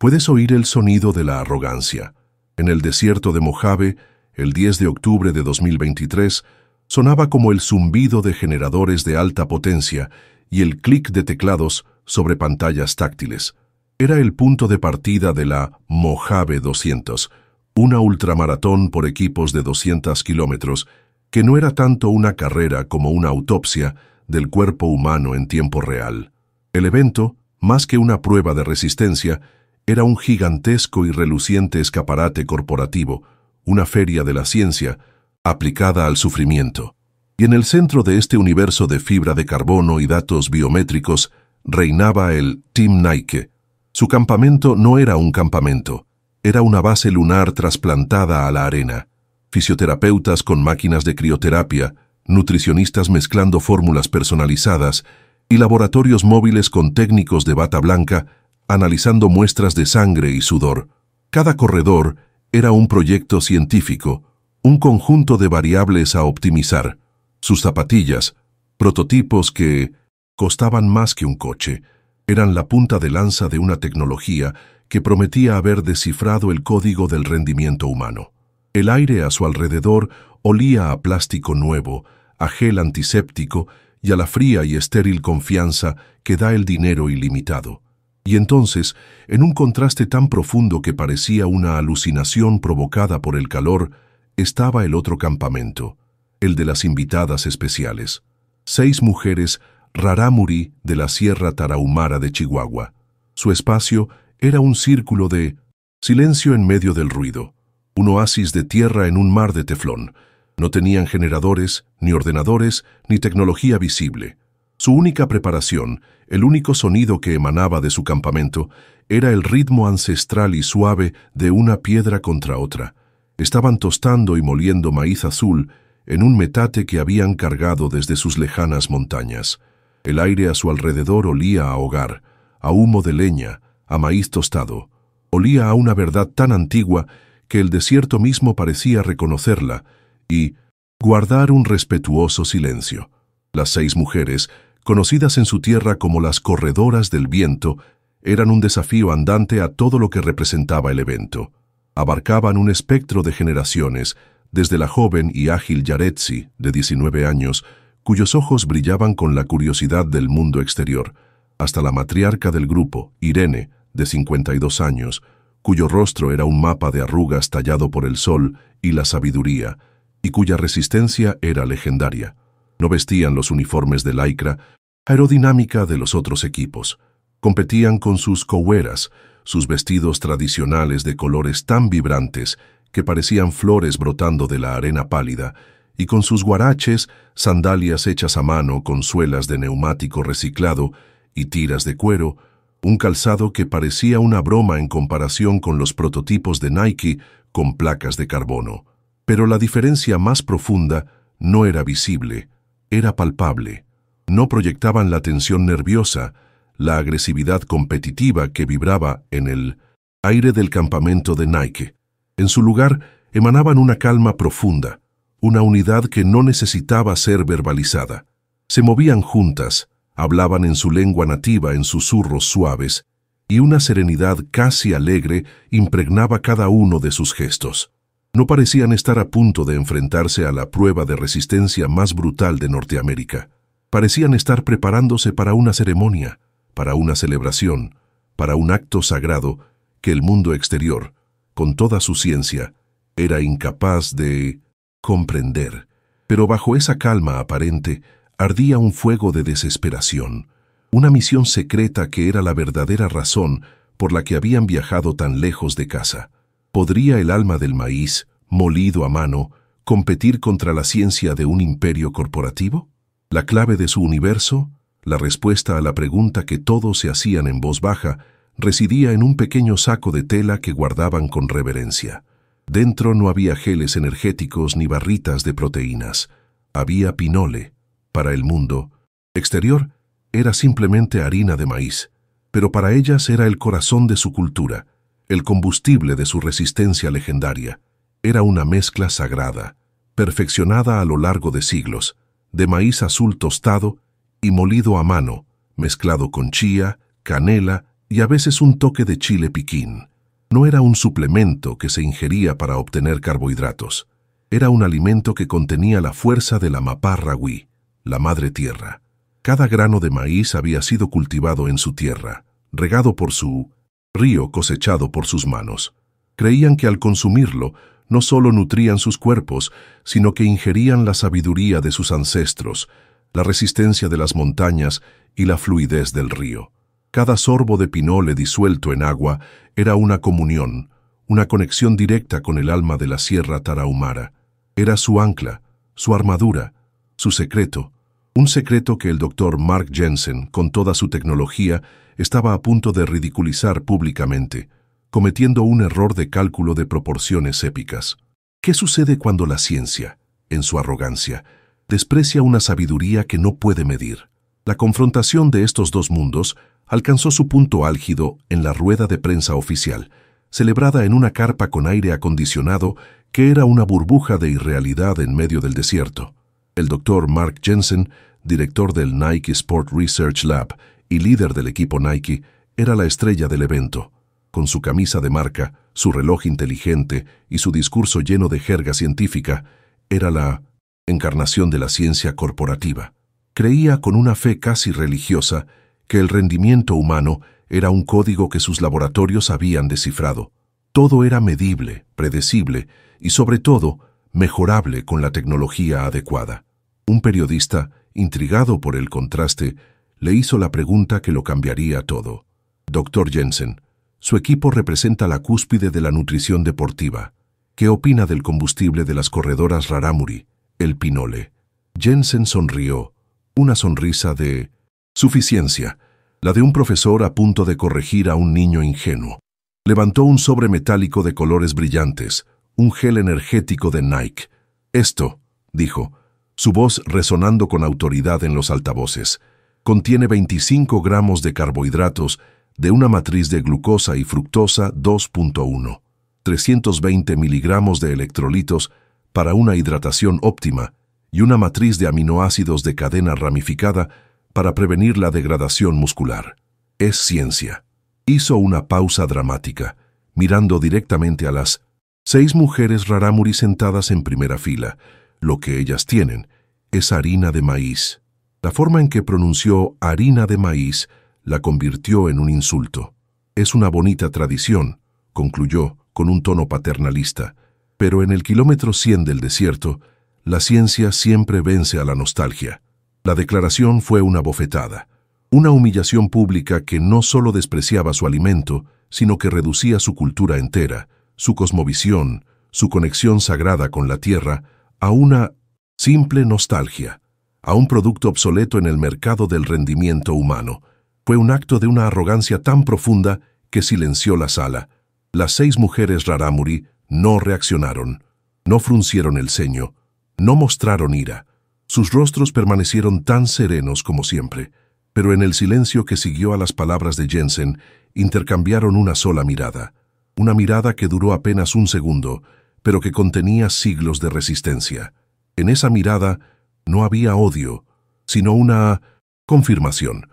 Puedes oír el sonido de la arrogancia. En el desierto de Mojave, el 10 de octubre de 2023, sonaba como el zumbido de generadores de alta potencia y el clic de teclados sobre pantallas táctiles. Era el punto de partida de la Mojave 200, una ultramaratón por equipos de 200 kilómetros, que no era tanto una carrera como una autopsia del cuerpo humano en tiempo real. El evento, más que una prueba de resistencia, era un gigantesco y reluciente escaparate corporativo, una feria de la ciencia aplicada al sufrimiento. Y en el centro de este universo de fibra de carbono y datos biométricos reinaba el Team Nike. Su campamento no era un campamento, era una base lunar trasplantada a la arena. Fisioterapeutas con máquinas de crioterapia, nutricionistas mezclando fórmulas personalizadas y laboratorios móviles con técnicos de bata blanca analizando muestras de sangre y sudor. Cada corredor era un proyecto científico, un conjunto de variables a optimizar. Sus zapatillas, prototipos que costaban más que un coche, eran la punta de lanza de una tecnología que prometía haber descifrado el código del rendimiento humano. El aire a su alrededor olía a plástico nuevo, a gel antiséptico y a la fría y estéril confianza que da el dinero ilimitado. Y entonces, en un contraste tan profundo que parecía una alucinación provocada por el calor, estaba el otro campamento, el de las invitadas especiales. 6 mujeres rarámuri de la Sierra Tarahumara de Chihuahua. Su espacio era un círculo de silencio en medio del ruido, un oasis de tierra en un mar de teflón. No tenían generadores, ni ordenadores, ni tecnología visible. Su única preparación, el único sonido que emanaba de su campamento, era el ritmo ancestral y suave de una piedra contra otra. Estaban tostando y moliendo maíz azul en un metate que habían cargado desde sus lejanas montañas. El aire a su alrededor olía a hogar, a humo de leña, a maíz tostado. Olía a una verdad tan antigua que el desierto mismo parecía reconocerla y guardar un respetuoso silencio. Las 6 mujeres, conocidas en su tierra como las corredoras del viento, eran un desafío andante a todo lo que representaba el evento. Abarcaban un espectro de generaciones, desde la joven y ágil Yaretsi, de 19 años, cuyos ojos brillaban con la curiosidad del mundo exterior, hasta la matriarca del grupo, Irene, de 52 años, cuyo rostro era un mapa de arrugas tallado por el sol y la sabiduría, y cuya resistencia era legendaria. No vestían los uniformes de lycra aerodinámica de los otros equipos. Competían con sus coweras, sus vestidos tradicionales de colores tan vibrantes que parecían flores brotando de la arena pálida, y con sus guaraches, sandalias hechas a mano con suelas de neumático reciclado y tiras de cuero, un calzado que parecía una broma en comparación con los prototipos de Nike con placas de carbono. Pero la diferencia más profunda no era visible, era palpable. No proyectaban la tensión nerviosa, la agresividad competitiva que vibraba en el aire del campamento de Nike. En su lugar, emanaban una calma profunda, una unidad que no necesitaba ser verbalizada. Se movían juntas, hablaban en su lengua nativa en susurros suaves, y una serenidad casi alegre impregnaba cada uno de sus gestos. No parecían estar a punto de enfrentarse a la prueba de resistencia más brutal de Norteamérica. Parecían estar preparándose para una ceremonia, para una celebración, para un acto sagrado que el mundo exterior, con toda su ciencia, era incapaz de comprender. Pero bajo esa calma aparente ardía un fuego de desesperación, una misión secreta que era la verdadera razón por la que habían viajado tan lejos de casa. ¿Podría el alma del maíz, molido a mano, competir contra la ciencia de un imperio corporativo? La clave de su universo, la respuesta a la pregunta que todos se hacían en voz baja, residía en un pequeño saco de tela que guardaban con reverencia. Dentro no había geles energéticos ni barritas de proteínas. Había pinole. Para el mundo exterior era simplemente harina de maíz, pero para ellas era el corazón de su cultura, el combustible de su resistencia legendaria. Era una mezcla sagrada, perfeccionada a lo largo de siglos, de maíz azul tostado y molido a mano, mezclado con chía, canela y a veces un toque de chile piquín. No era un suplemento que se ingería para obtener carbohidratos. Era un alimento que contenía la fuerza de la Mapá Rawí, la madre tierra. Cada grano de maíz había sido cultivado en su tierra, regado por su río, cosechado por sus manos. Creían que al consumirlo, no solo nutrían sus cuerpos, sino que ingerían la sabiduría de sus ancestros, la resistencia de las montañas y la fluidez del río. Cada sorbo de pinole disuelto en agua era una comunión, una conexión directa con el alma de la Sierra Tarahumara. Era su ancla, su armadura, su secreto, un secreto que el doctor Mark Jensen, con toda su tecnología, estaba a punto de ridiculizar públicamente, cometiendo un error de cálculo de proporciones épicas. ¿Qué sucede cuando la ciencia, en su arrogancia, desprecia una sabiduría que no puede medir? La confrontación de estos dos mundos alcanzó su punto álgido en la rueda de prensa oficial, celebrada en una carpa con aire acondicionado que era una burbuja de irrealidad en medio del desierto. El doctor Mark Jensen, director del Nike Sport Research Lab y líder del equipo Nike, era la estrella del evento. Con su camisa de marca, su reloj inteligente y su discurso lleno de jerga científica, era la encarnación de la ciencia corporativa. Creía con una fe casi religiosa que el rendimiento humano era un código que sus laboratorios habían descifrado. Todo era medible, predecible y, sobre todo, mejorable con la tecnología adecuada. Un periodista, intrigado por el contraste, le hizo la pregunta que lo cambiaría todo. Doctor Jensen, su equipo representa la cúspide de la nutrición deportiva. ¿Qué opina del combustible de las corredoras Rarámuri, el pinole? Jensen sonrió, una sonrisa de suficiencia, la de un profesor a punto de corregir a un niño ingenuo. Levantó un sobre metálico de colores brillantes, un gel energético de Nike. Esto, dijo, su voz resonando con autoridad en los altavoces, contiene 25 gramos de carbohidratos de una matriz de glucosa y fructosa 2.1, 320 miligramos de electrolitos para una hidratación óptima y una matriz de aminoácidos de cadena ramificada para prevenir la degradación muscular. Es ciencia. Hizo una pausa dramática, mirando directamente a las 6 mujeres Rarámuri sentadas en primera fila. Lo que ellas tienen es harina de maíz. La forma en que pronunció harina de maíz la convirtió en un insulto. Es una bonita tradición, concluyó con un tono paternalista, pero en el kilómetro 100 del desierto, la ciencia siempre vence a la nostalgia. La declaración fue una bofetada, una humillación pública que no solo despreciaba su alimento, sino que reducía su cultura entera, su cosmovisión, su conexión sagrada con la tierra, a una simple nostalgia, a un producto obsoleto en el mercado del rendimiento humano. Fue un acto de una arrogancia tan profunda que silenció la sala. Las 6 mujeres Rarámuri no reaccionaron, no fruncieron el ceño, no mostraron ira. Sus rostros permanecieron tan serenos como siempre, pero en el silencio que siguió a las palabras de Jensen, intercambiaron una sola mirada. Una mirada que duró apenas un segundo, pero que contenía siglos de resistencia. En esa mirada no había odio, sino una confirmación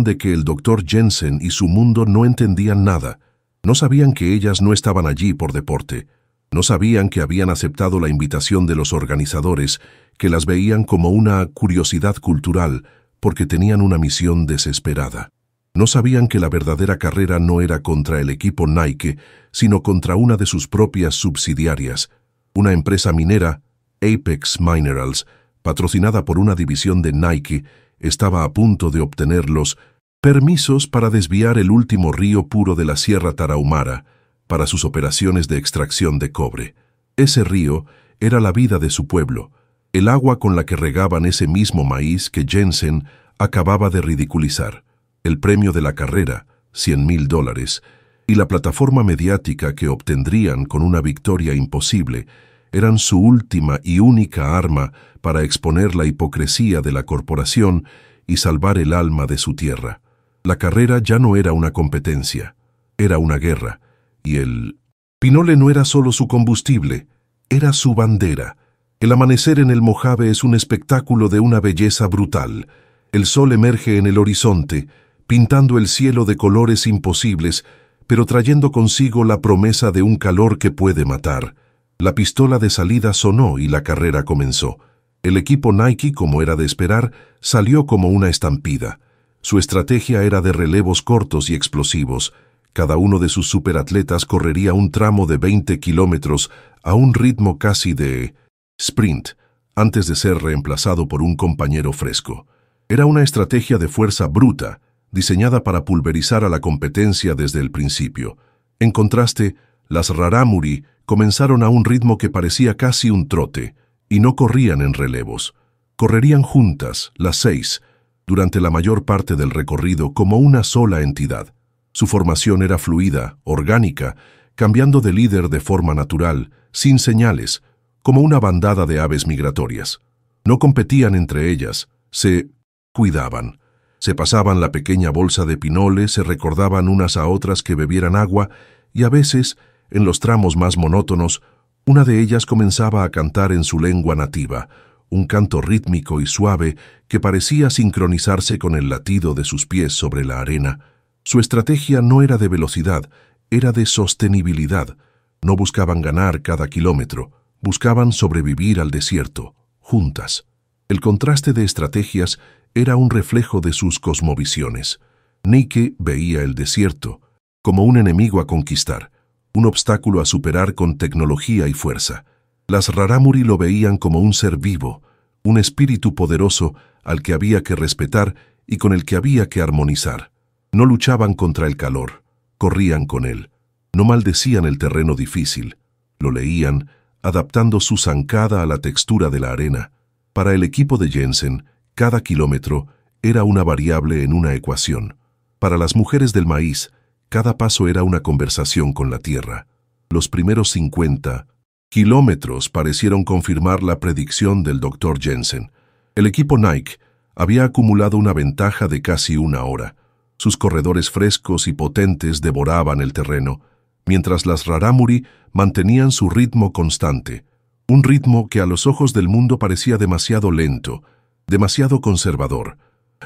de que el doctor Jensen y su mundo no entendían nada. No sabían que ellas no estaban allí por deporte. No sabían que habían aceptado la invitación de los organizadores, que las veían como una curiosidad cultural, porque tenían una misión desesperada. No sabían que la verdadera carrera no era contra el equipo Nike, sino contra una de sus propias subsidiarias, una empresa minera, Apex Minerals, patrocinada por una división de Nike, estaba a punto de obtener los permisos para desviar el último río puro de la Sierra Tarahumara para sus operaciones de extracción de cobre. Ese río era la vida de su pueblo, el agua con la que regaban ese mismo maíz que Jensen acababa de ridiculizar, el premio de la carrera, $100,000, y la plataforma mediática que obtendrían con una victoria imposible, eran su última y única arma para exponer la hipocresía de la corporación y salvar el alma de su tierra. La carrera ya no era una competencia, era una guerra, y el pinole no era solo su combustible, era su bandera. El amanecer en el Mojave es un espectáculo de una belleza brutal. El sol emerge en el horizonte, pintando el cielo de colores imposibles, pero trayendo consigo la promesa de un calor que puede matar. La pistola de salida sonó y la carrera comenzó. El equipo Nike, como era de esperar, salió como una estampida. Su estrategia era de relevos cortos y explosivos. Cada uno de sus superatletas correría un tramo de 20 kilómetros a un ritmo casi de sprint, antes de ser reemplazado por un compañero fresco. Era una estrategia de fuerza bruta, diseñada para pulverizar a la competencia desde el principio. En contraste, las rarámuri comenzaron a un ritmo que parecía casi un trote, y no corrían en relevos. Correrían juntas, las 6, durante la mayor parte del recorrido como una sola entidad. Su formación era fluida, orgánica, cambiando de líder de forma natural, sin señales, como una bandada de aves migratorias. No competían entre ellas, se cuidaban. Se pasaban la pequeña bolsa de pinole, se recordaban unas a otras que bebieran agua y a veces, en los tramos más monótonos, una de ellas comenzaba a cantar en su lengua nativa, un canto rítmico y suave que parecía sincronizarse con el latido de sus pies sobre la arena. Su estrategia no era de velocidad, era de sostenibilidad. No buscaban ganar cada kilómetro, buscaban sobrevivir al desierto, juntas. El contraste de estrategias era un reflejo de sus cosmovisiones. Nike veía el desierto como un enemigo a conquistar, un obstáculo a superar con tecnología y fuerza. Las rarámuri lo veían como un ser vivo, un espíritu poderoso al que había que respetar y con el que había que armonizar. No luchaban contra el calor, corrían con él. No maldecían el terreno difícil, lo leían, adaptando su zancada a la textura de la arena. Para el equipo de Jensen, cada kilómetro era una variable en una ecuación. Para las mujeres del maíz, cada paso era una conversación con la tierra. Los primeros 50 kilómetros parecieron confirmar la predicción del Dr. Jensen. El equipo Nike había acumulado una ventaja de casi una hora. Sus corredores frescos y potentes devoraban el terreno, mientras las rarámuri mantenían su ritmo constante, un ritmo que a los ojos del mundo parecía demasiado lento, demasiado conservador.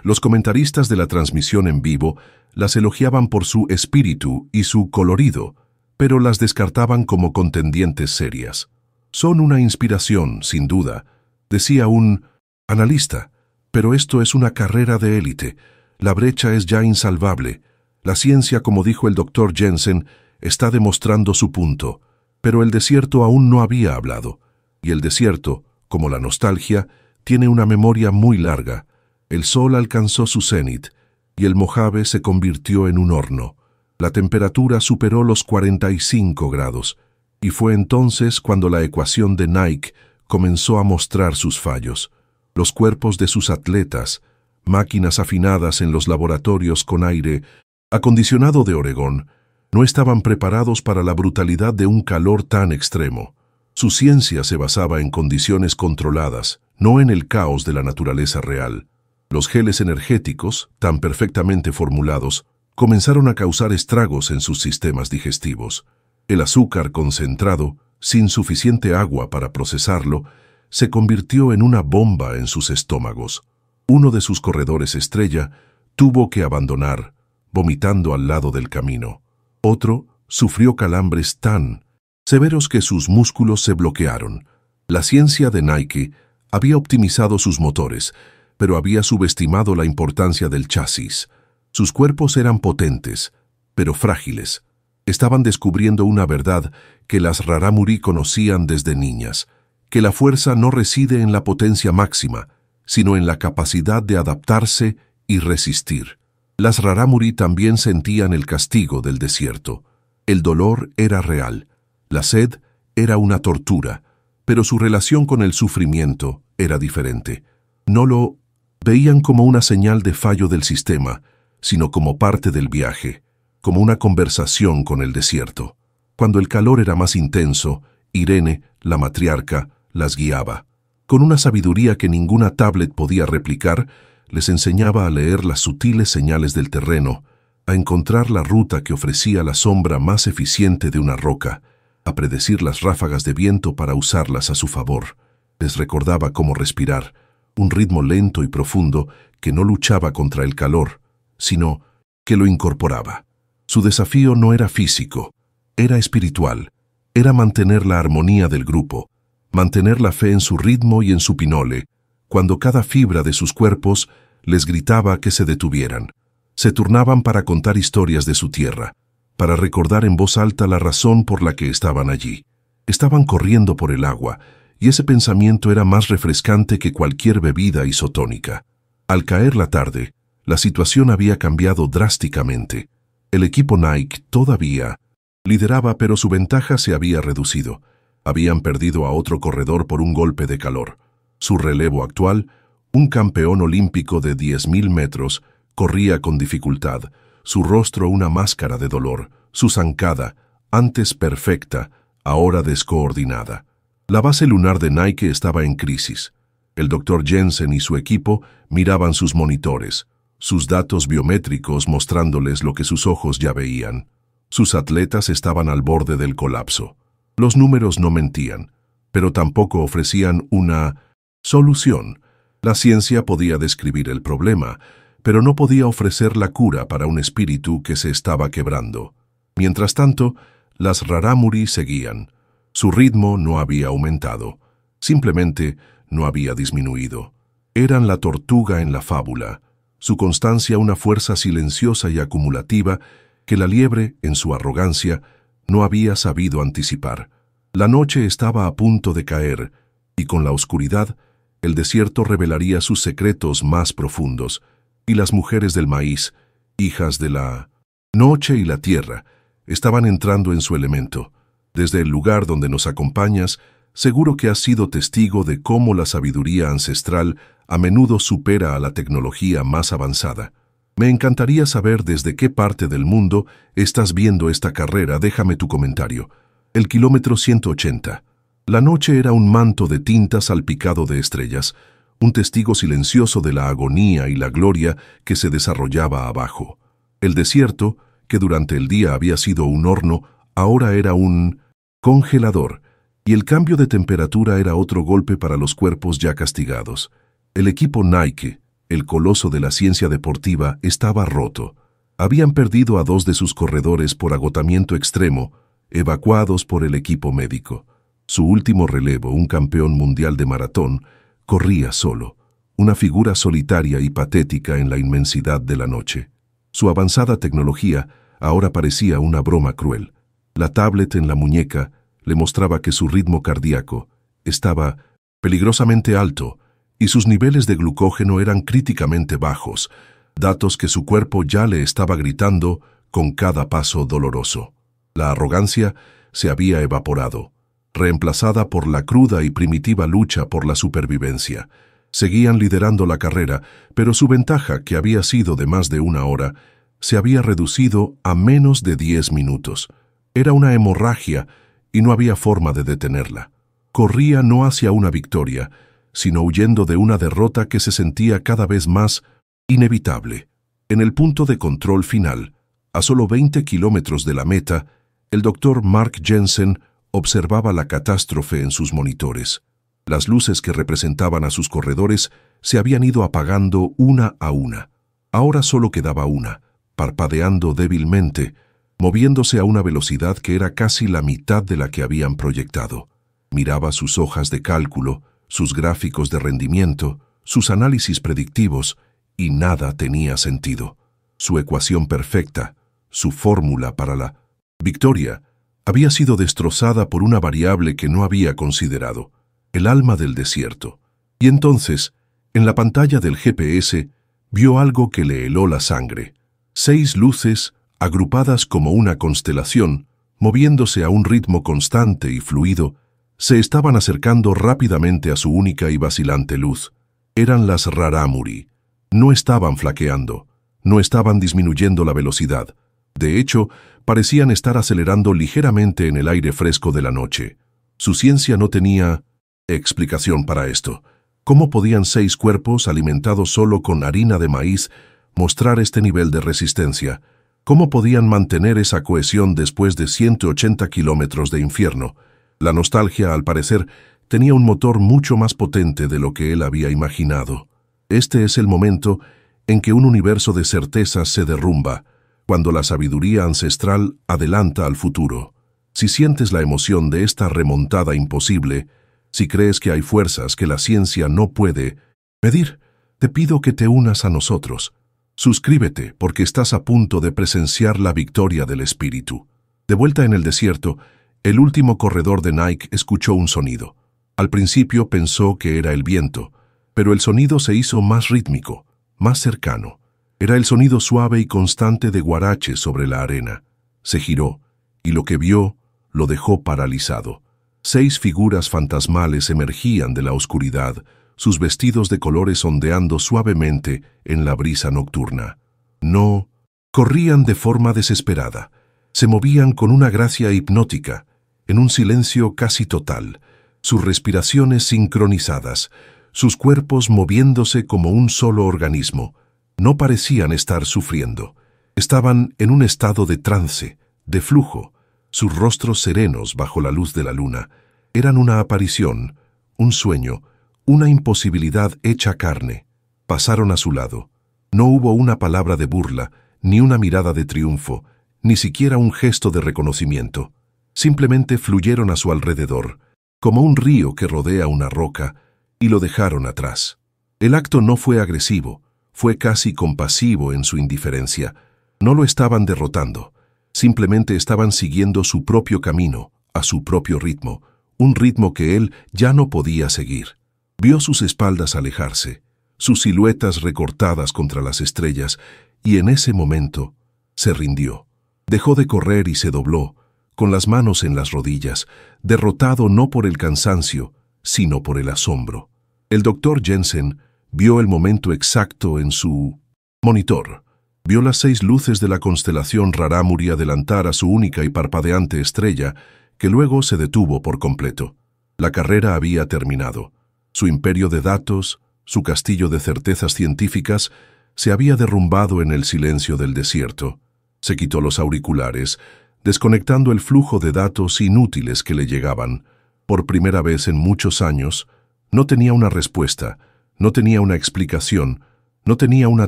Los comentaristas de la transmisión en vivo las elogiaban por su espíritu y su colorido, pero las descartaban como contendientes serias. Son una inspiración, sin duda, decía un analista, pero esto es una carrera de élite. La brecha es ya insalvable. La ciencia, como dijo el Dr. Jensen, está demostrando su punto, pero el desierto aún no había hablado. Y el desierto, como la nostalgia, tiene una memoria muy larga. El sol alcanzó su cenit y el Mojave se convirtió en un horno. La temperatura superó los 45 grados y fue entonces cuando la ecuación de Nike comenzó a mostrar sus fallos. Los cuerpos de sus atletas, máquinas afinadas en los laboratorios con aire acondicionado de Oregón, no estaban preparados para la brutalidad de un calor tan extremo. Su ciencia se basaba en condiciones controladas, no en el caos de la naturaleza real. Los geles energéticos, tan perfectamente formulados, comenzaron a causar estragos en sus sistemas digestivos. El azúcar concentrado, sin suficiente agua para procesarlo, se convirtió en una bomba en sus estómagos. Uno de sus corredores estrella tuvo que abandonar, vomitando al lado del camino. Otro sufrió calambres tan severos que sus músculos se bloquearon. La ciencia de Nike había optimizado sus motores, pero había subestimado la importancia del chasis. Sus cuerpos eran potentes, pero frágiles. Estaban descubriendo una verdad que las rarámuri conocían desde niñas, que la fuerza no reside en la potencia máxima, sino en la capacidad de adaptarse y resistir. Las rarámuri también sentían el castigo del desierto. El dolor era real, la sed era una tortura, pero su relación con el sufrimiento era diferente. No lo veían como una señal de fallo del sistema, sino como parte del viaje, como una conversación con el desierto. Cuando el calor era más intenso, Irene, la matriarca, las guiaba. Con una sabiduría que ninguna tablet podía replicar, les enseñaba a leer las sutiles señales del terreno, a encontrar la ruta que ofrecía la sombra más eficiente de una roca, a predecir las ráfagas de viento para usarlas a su favor. Les recordaba cómo respirar, un ritmo lento y profundo que no luchaba contra el calor, sino que lo incorporaba. Su desafío no era físico, era espiritual. Era mantener la armonía del grupo, mantener la fe en su ritmo y en su pinole, cuando cada fibra de sus cuerpos les gritaba que se detuvieran. Se turnaban para contar historias de su tierra, para recordar en voz alta la razón por la que estaban allí. Estaban corriendo por el agua, y ese pensamiento era más refrescante que cualquier bebida isotónica. Al caer la tarde, la situación había cambiado drásticamente. El equipo Nike todavía lideraba, pero su ventaja se había reducido. Habían perdido a otro corredor por un golpe de calor. Su relevo actual, un campeón olímpico de 10.000 metros, corría con dificultad, su rostro una máscara de dolor, su zancada, antes perfecta, ahora descoordinada. La base lunar de Nike estaba en crisis. El Dr. Jensen y su equipo miraban sus monitores, sus datos biométricos mostrándoles lo que sus ojos ya veían. Sus atletas estaban al borde del colapso. Los números no mentían, pero tampoco ofrecían una solución. La ciencia podía describir el problema, pero no podía ofrecer la cura para un espíritu que se estaba quebrando. Mientras tanto, las rarámuri seguían. Su ritmo no había aumentado, simplemente no había disminuido. Eran la tortuga en la fábula, su constancia una fuerza silenciosa y acumulativa que la liebre, en su arrogancia, no había sabido anticipar. La noche estaba a punto de caer, y con la oscuridad, el desierto revelaría sus secretos más profundos, y las mujeres del maíz, hijas de la noche y la tierra, estaban entrando en su elemento. Desde el lugar donde nos acompañas, seguro que has sido testigo de cómo la sabiduría ancestral a menudo supera a la tecnología más avanzada. Me encantaría saber desde qué parte del mundo estás viendo esta carrera. Déjame tu comentario. El kilómetro 180. La noche era un manto de tinta salpicado de estrellas, un testigo silencioso de la agonía y la gloria que se desarrollaba abajo. El desierto, que durante el día había sido un horno, ahora era un congelador, y el cambio de temperatura era otro golpe para los cuerpos ya castigados. El equipo Nike, el coloso de la ciencia deportiva, estaba roto. Habían perdido a 2 de sus corredores por agotamiento extremo, evacuados por el equipo médico. Su último relevo, un campeón mundial de maratón, corría solo, una figura solitaria y patética en la inmensidad de la noche. Su avanzada tecnología ahora parecía una broma cruel. La tablet en la muñeca le mostraba que su ritmo cardíaco estaba peligrosamente alto y sus niveles de glucógeno eran críticamente bajos, datos que su cuerpo ya le estaba gritando con cada paso doloroso. La arrogancia se había evaporado, reemplazada por la cruda y primitiva lucha por la supervivencia. Seguían liderando la carrera, pero su ventaja, que había sido de más de 1 hora, se había reducido a menos de 10 minutos. Era una hemorragia y no había forma de detenerla. Corría no hacia una victoria, sino huyendo de una derrota que se sentía cada vez más inevitable. En el punto de control final, a solo 20 kilómetros de la meta, el Dr. Mark Jensen observaba la catástrofe en sus monitores. Las luces que representaban a sus corredores se habían ido apagando una a una. Ahora solo quedaba una, parpadeando débilmente, moviéndose a una velocidad que era casi la mitad de la que habían proyectado. Miraba sus hojas de cálculo, sus gráficos de rendimiento, sus análisis predictivos, y nada tenía sentido. Su ecuación perfecta, su fórmula para la victoria, había sido destrozada por una variable que no había considerado, el alma del desierto. Y entonces, en la pantalla del GPS, vio algo que le heló la sangre. 6 luces, agrupadas como una constelación, moviéndose a un ritmo constante y fluido, se estaban acercando rápidamente a su única y vacilante luz. Eran las rarámuri. No estaban flaqueando, no estaban disminuyendo la velocidad. De hecho, parecían estar acelerando ligeramente en el aire fresco de la noche. Su ciencia no tenía explicación para esto. ¿Cómo podían 6 cuerpos alimentados solo con harina de maíz mostrar este nivel de resistencia? ¿Cómo podían mantener esa cohesión después de 180 kilómetros de infierno? La nostalgia, al parecer, tenía un motor mucho más potente de lo que él había imaginado. Este es el momento en que un universo de certezas se derrumba, cuando la sabiduría ancestral adelanta al futuro. Si sientes la emoción de esta remontada imposible, si crees que hay fuerzas que la ciencia no puede medir, te pido que te unas a nosotros. Suscríbete porque estás a punto de presenciar la victoria del espíritu. De vuelta en el desierto, el último corredor de Nike escuchó un sonido. Al principio pensó que era el viento, pero el sonido se hizo más rítmico, más cercano. Era el sonido suave y constante de guaraches sobre la arena. Se giró, y lo que vio lo dejó paralizado. 6 figuras fantasmales emergían de la oscuridad, sus vestidos de colores ondeando suavemente en la brisa nocturna. No, corrían de forma desesperada. Se movían con una gracia hipnótica, en un silencio casi total, sus respiraciones sincronizadas, sus cuerpos moviéndose como un solo organismo. No parecían estar sufriendo. Estaban en un estado de trance, de flujo. Sus rostros serenos bajo la luz de la luna eran una aparición, un sueño, una imposibilidad hecha carne. Pasaron a su lado. No hubo una palabra de burla, ni una mirada de triunfo, ni siquiera un gesto de reconocimiento. Simplemente fluyeron a su alrededor, como un río que rodea una roca, y lo dejaron atrás. El acto no fue agresivo, fue casi compasivo en su indiferencia. No lo estaban derrotando, simplemente estaban siguiendo su propio camino, a su propio ritmo, un ritmo que él ya no podía seguir. Vio sus espaldas alejarse, sus siluetas recortadas contra las estrellas, y en ese momento se rindió. Dejó de correr y se dobló, con las manos en las rodillas, derrotado no por el cansancio, sino por el asombro. El doctor Jensen vio el momento exacto en su monitor. Vio las 6 luces de la constelación Rarámuri adelantar a su única y parpadeante estrella, que luego se detuvo por completo. La carrera había terminado. Su imperio de datos, su castillo de certezas científicas, se había derrumbado en el silencio del desierto. Se quitó los auriculares, desconectando el flujo de datos inútiles que le llegaban. Por primera vez en muchos años, no tenía una respuesta, no tenía una explicación, no tenía una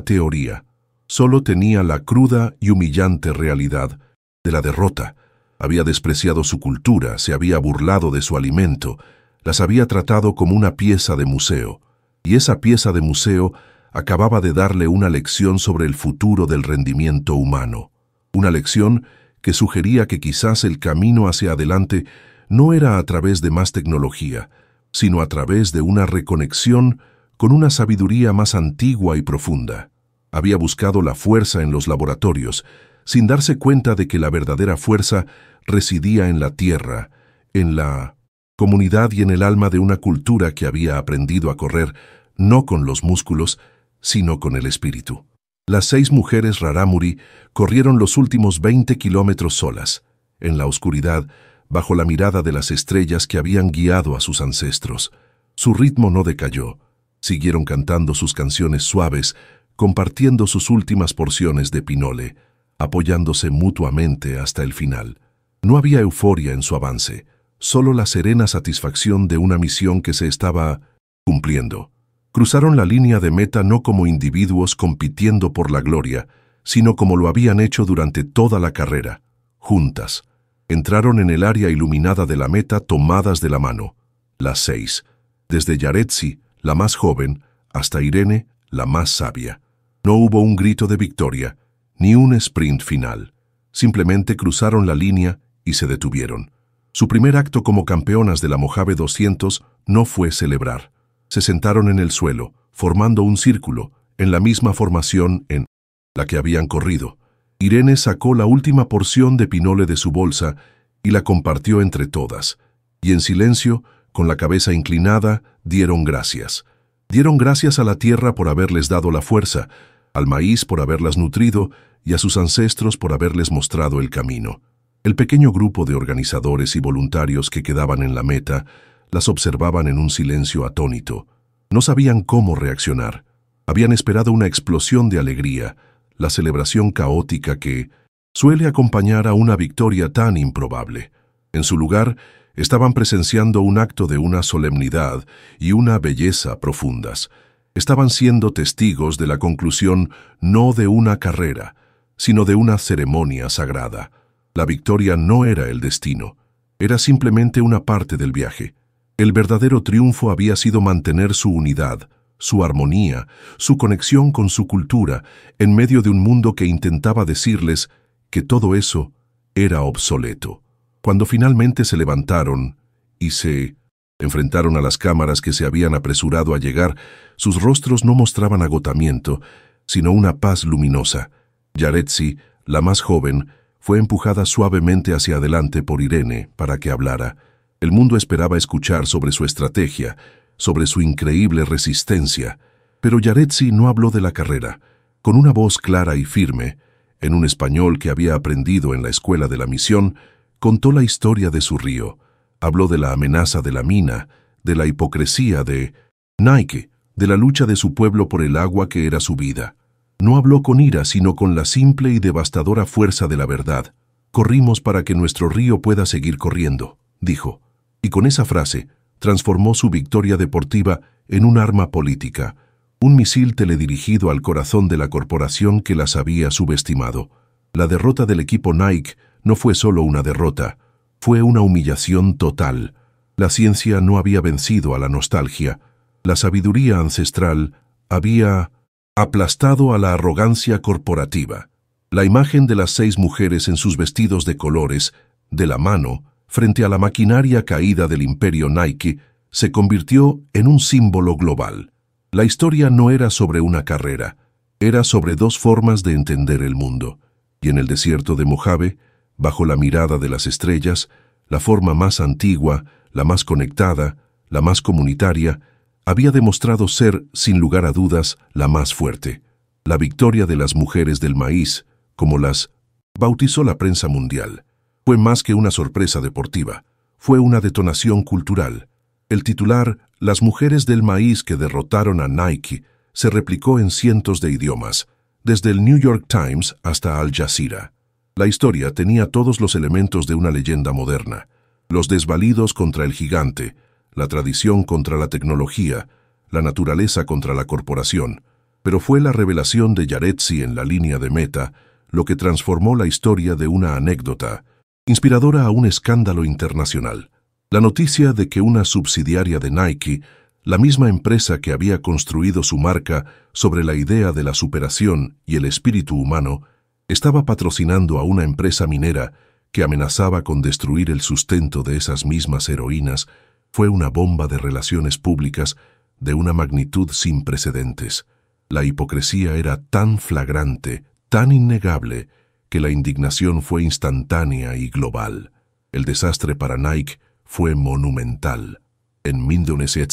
teoría. Solo tenía la cruda y humillante realidad de la derrota. Había despreciado su cultura, se había burlado de su alimento, las había tratado como una pieza de museo, y esa pieza de museo acababa de darle una lección sobre el futuro del rendimiento humano. Una lección que sugería que quizás el camino hacia adelante no era a través de más tecnología, sino a través de una reconexión con una sabiduría más antigua y profunda. Había buscado la fuerza en los laboratorios, sin darse cuenta de que la verdadera fuerza residía en la tierra, en la comunidad y en el alma de una cultura que había aprendido a correr no con los músculos, sino con el espíritu. Las 6 mujeres Rarámuri corrieron los últimos 20 kilómetros solas, en la oscuridad, bajo la mirada de las estrellas que habían guiado a sus ancestros. Su ritmo no decayó. Siguieron cantando sus canciones suaves, compartiendo sus últimas porciones de pinole, apoyándose mutuamente hasta el final. No había euforia en su avance, solo la serena satisfacción de una misión que se estaba cumpliendo. Cruzaron la línea de meta no como individuos compitiendo por la gloria, sino como lo habían hecho durante toda la carrera, juntas. Entraron en el área iluminada de la meta tomadas de la mano, las 6, desde Yaretsi, la más joven, hasta Irene, la más sabia. No hubo un grito de victoria, ni un sprint final. Simplemente cruzaron la línea y se detuvieron. Su primer acto como campeonas de la Mojave 200 no fue celebrar. Se sentaron en el suelo, formando un círculo, en la misma formación en la que habían corrido. Irene sacó la última porción de pinole de su bolsa y la compartió entre todas, y en silencio, con la cabeza inclinada, dieron gracias. Dieron gracias a la tierra por haberles dado la fuerza, al maíz por haberlas nutrido y a sus ancestros por haberles mostrado el camino. El pequeño grupo de organizadores y voluntarios que quedaban en la meta las observaban en un silencio atónito. No sabían cómo reaccionar. Habían esperado una explosión de alegría, la celebración caótica que suele acompañar a una victoria tan improbable. En su lugar, estaban presenciando un acto de una solemnidad y una belleza profundas. Estaban siendo testigos de la conclusión no de una carrera, sino de una ceremonia sagrada. La victoria no era el destino, era simplemente una parte del viaje. El verdadero triunfo había sido mantener su unidad, su armonía, su conexión con su cultura, en medio de un mundo que intentaba decirles que todo eso era obsoleto. Cuando finalmente se levantaron y se enfrentaron a las cámaras que se habían apresurado a llegar, sus rostros no mostraban agotamiento, sino una paz luminosa. Yaretsi, la más joven, fue empujada suavemente hacia adelante por Irene para que hablara. El mundo esperaba escuchar sobre su estrategia, sobre su increíble resistencia, pero Yaretsi no habló de la carrera. Con una voz clara y firme, en un español que había aprendido en la escuela de la misión, contó la historia de su río. Habló de la amenaza de la mina, de la hipocresía de Nike, de la lucha de su pueblo por el agua que era su vida. No habló con ira, sino con la simple y devastadora fuerza de la verdad. Corrimos para que nuestro río pueda seguir corriendo, dijo. Y con esa frase, transformó su victoria deportiva en un arma política, un misil teledirigido al corazón de la corporación que las había subestimado. La derrota del equipo Nike no fue solo una derrota, fue una humillación total. La ciencia no había vencido a la nostalgia. La sabiduría ancestral había aplastado a la arrogancia corporativa. La imagen de las 6 mujeres en sus vestidos de colores, de la mano, frente a la maquinaria caída del imperio Nike, se convirtió en un símbolo global. La historia no era sobre una carrera, era sobre 2 formas de entender el mundo. Y en el desierto de Mojave, bajo la mirada de las estrellas, la forma más antigua, la más conectada, la más comunitaria, había demostrado ser, sin lugar a dudas, la más fuerte. La victoria de las mujeres del maíz, como las bautizó la prensa mundial, fue más que una sorpresa deportiva, fue una detonación cultural. El titular, "Las mujeres del maíz que derrotaron a Nike", se replicó en cientos de idiomas, desde el New York Times hasta Al Jazeera. La historia tenía todos los elementos de una leyenda moderna: los desvalidos contra el gigante, la tradición contra la tecnología, la naturaleza contra la corporación. Pero fue la revelación de Yaretsi en la línea de meta lo que transformó la historia de una anécdota, inspiradora a un escándalo internacional. La noticia de que una subsidiaria de Nike, la misma empresa que había construido su marca sobre la idea de la superación y el espíritu humano, estaba patrocinando a una empresa minera que amenazaba con destruir el sustento de esas mismas heroínas, fue una bomba de relaciones públicas de una magnitud sin precedentes. La hipocresía era tan flagrante, tan innegable, que la indignación fue instantánea y global. El desastre para Nike fue monumental. En Mindonesia,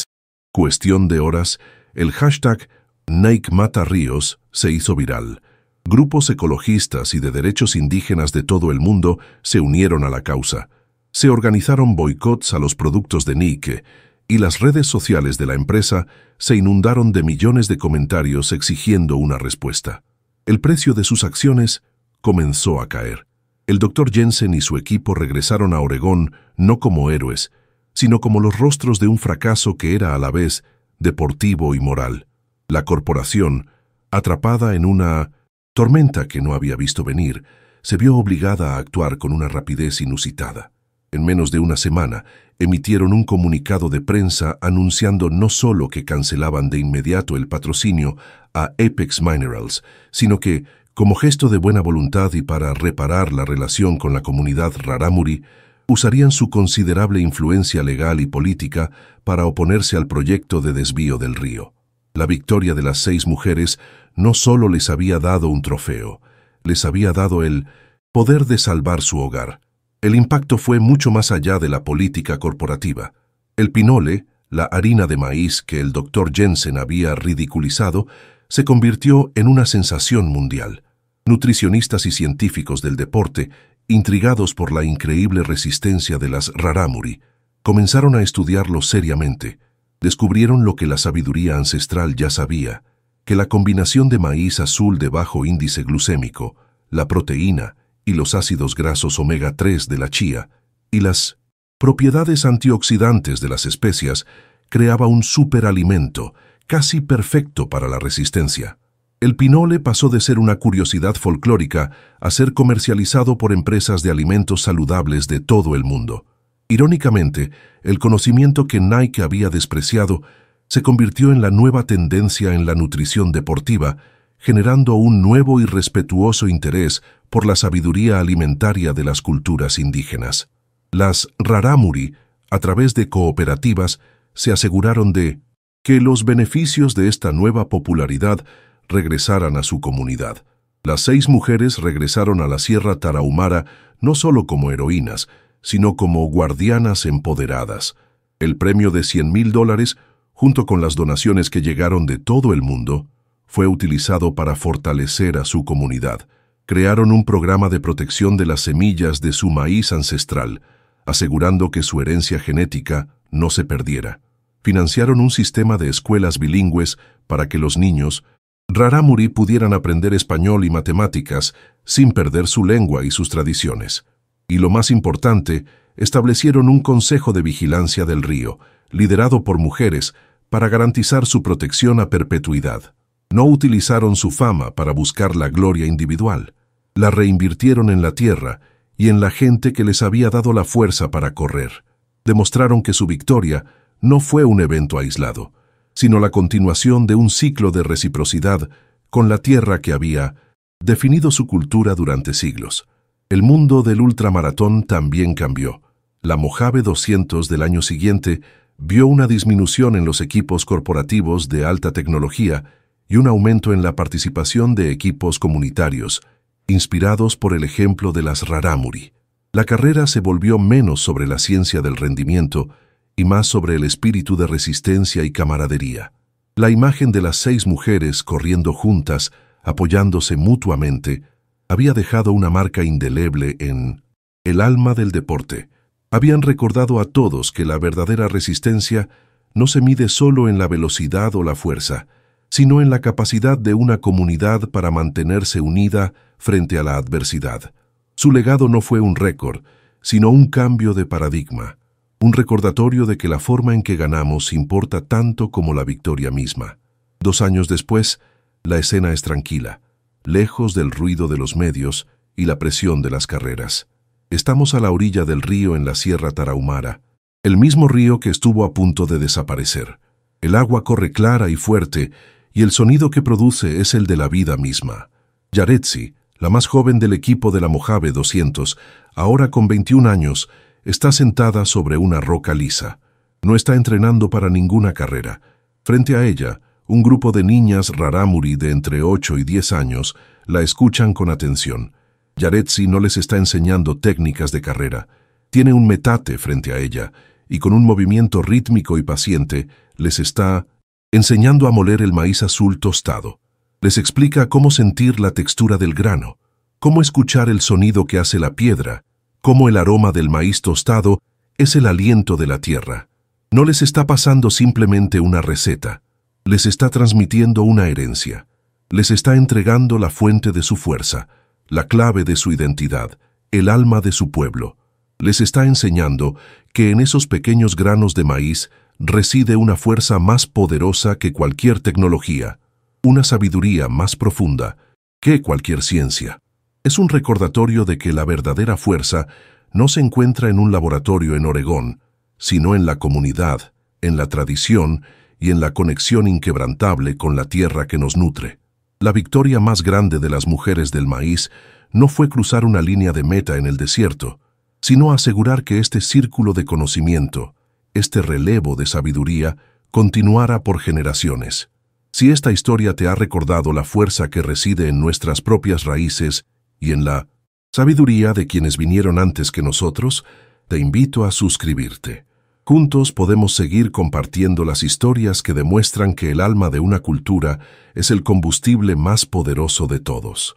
cuestión de horas, el hashtag Nike Mata Ríos se hizo viral. Grupos ecologistas y de derechos indígenas de todo el mundo se unieron a la causa. Se organizaron boicots a los productos de Nike y las redes sociales de la empresa se inundaron de millones de comentarios exigiendo una respuesta. El precio de sus acciones comenzó a caer. El Dr. Jensen y su equipo regresaron a Oregón no como héroes, sino como los rostros de un fracaso que era a la vez deportivo y moral. La corporación, atrapada en una tormenta que no había visto venir, se vio obligada a actuar con una rapidez inusitada. En menos de una semana, emitieron un comunicado de prensa anunciando no solo que cancelaban de inmediato el patrocinio a Apex Minerals, sino que, como gesto de buena voluntad y para reparar la relación con la comunidad rarámuri, usarían su considerable influencia legal y política para oponerse al proyecto de desvío del río. La victoria de las 6 mujeres no solo les había dado un trofeo, les había dado el poder de salvar su hogar. El impacto fue mucho más allá de la política corporativa. El pinole, la harina de maíz que el Dr. Jensen había ridiculizado, se convirtió en una sensación mundial. Nutricionistas y científicos del deporte, intrigados por la increíble resistencia de las rarámuri, comenzaron a estudiarlo seriamente. Descubrieron lo que la sabiduría ancestral ya sabía, que la combinación de maíz azul de bajo índice glucémico, la proteína y los ácidos grasos omega 3 de la chía y las propiedades antioxidantes de las especias creaba un superalimento casi perfecto para la resistencia. El pinole pasó de ser una curiosidad folclórica a ser comercializado por empresas de alimentos saludables de todo el mundo. Irónicamente, el conocimiento que Nike había despreciado se convirtió en la nueva tendencia en la nutrición deportiva, generando un nuevo y respetuoso interés por la sabiduría alimentaria de las culturas indígenas. Las rarámuri, a través de cooperativas, se aseguraron de que los beneficios de esta nueva popularidad regresaran a su comunidad. Las 6 mujeres regresaron a la Sierra Tarahumara no solo como heroínas, sino como guardianas empoderadas. El premio de $100,000, junto con las donaciones que llegaron de todo el mundo, fue utilizado para fortalecer a su comunidad. Crearon un programa de protección de las semillas de su maíz ancestral, asegurando que su herencia genética no se perdiera. Financiaron un sistema de escuelas bilingües para que los niños rarámuri pudieran aprender español y matemáticas sin perder su lengua y sus tradiciones. Y lo más importante, establecieron un consejo de vigilancia del río, liderado por mujeres, para garantizar su protección a perpetuidad. No utilizaron su fama para buscar la gloria individual. La reinvirtieron en la tierra y en la gente que les había dado la fuerza para correr. Demostraron que su victoria no fue un evento aislado, sino la continuación de un ciclo de reciprocidad con la tierra que había definido su cultura durante siglos. El mundo del ultramaratón también cambió. La Mojave 200 del año siguiente vio una disminución en los equipos corporativos de alta tecnología y un aumento en la participación de equipos comunitarios, inspirados por el ejemplo de las rarámuri. La carrera se volvió menos sobre la ciencia del rendimiento y más sobre el espíritu de resistencia y camaradería. La imagen de las 6 mujeres corriendo juntas, apoyándose mutuamente, había dejado una marca indeleble en el alma del deporte. Habían recordado a todos que la verdadera resistencia no se mide solo en la velocidad o la fuerza, sino en la capacidad de una comunidad para mantenerse unida frente a la adversidad. Su legado no fue un récord, sino un cambio de paradigma. Un recordatorio de que la forma en que ganamos importa tanto como la victoria misma. 2 años después, la escena es tranquila, lejos del ruido de los medios y la presión de las carreras. Estamos a la orilla del río en la Sierra Tarahumara, el mismo río que estuvo a punto de desaparecer. El agua corre clara y fuerte, y el sonido que produce es el de la vida misma. Yaretsi, la más joven del equipo de la Mojave 200, ahora con 21 años, está sentada sobre una roca lisa. No está entrenando para ninguna carrera. Frente a ella, un grupo de niñas rarámuri de entre 8 y 10 años la escuchan con atención. Yaretsi no les está enseñando técnicas de carrera. Tiene un metate frente a ella y con un movimiento rítmico y paciente les está enseñando a moler el maíz azul tostado. Les explica cómo sentir la textura del grano, cómo escuchar el sonido que hace la piedra, cómo el aroma del maíz tostado es el aliento de la tierra. No les está pasando simplemente una receta, les está transmitiendo una herencia, les está entregando la fuente de su fuerza, la clave de su identidad, el alma de su pueblo. Les está enseñando que en esos pequeños granos de maíz reside una fuerza más poderosa que cualquier tecnología, una sabiduría más profunda que cualquier ciencia. Es un recordatorio de que la verdadera fuerza no se encuentra en un laboratorio en Oregón, sino en la comunidad, en la tradición y en la conexión inquebrantable con la tierra que nos nutre. La victoria más grande de las mujeres del maíz no fue cruzar una línea de meta en el desierto, sino asegurar que este círculo de conocimiento, este relevo de sabiduría, continuara por generaciones. Si esta historia te ha recordado la fuerza que reside en nuestras propias raíces y en la sabiduría de quienes vinieron antes que nosotros, te invito a suscribirte. Juntos podemos seguir compartiendo las historias que demuestran que el alma de una cultura es el combustible más poderoso de todos.